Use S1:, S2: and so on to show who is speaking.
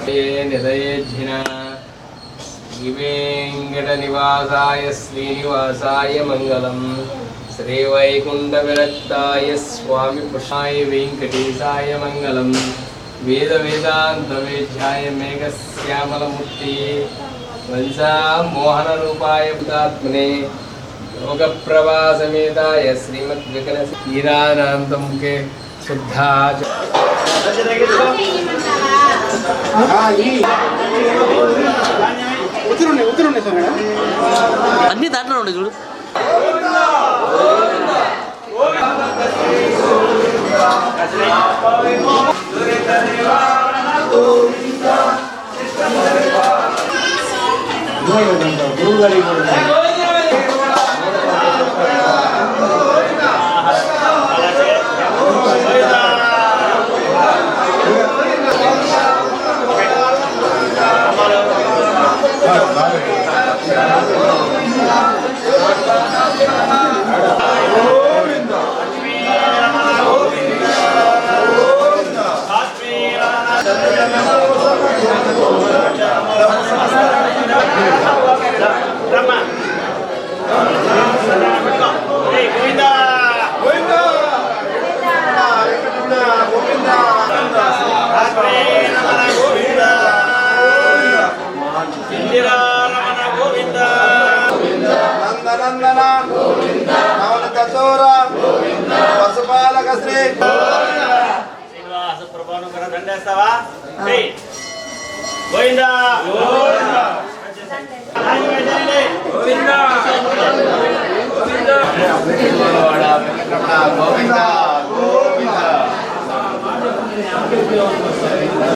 S1: నిదయేజ్జినా वेंकटनिवासाय श्रीनिवासाय मंगलम श्रीवैकुंठविरक्ताय स्वामी पुरुषाय वेंकटेशाय मंगलम वेद वेदांत वेद्याय मेघश्यामलमूर्ति वंशा मोहन रूपाय बुधात्मने योग प्रवासमेताय श्रीमद्विकल हीरानांतम के शुद्धा
S2: అన్ని దాంట్లో ఉండే చూడు
S3: పశుపాలక శ్రీ
S4: శ్రీనివాస ప్రభాను కర దండేస్తావా గోవిందా గోవిందా
S3: గోవిందా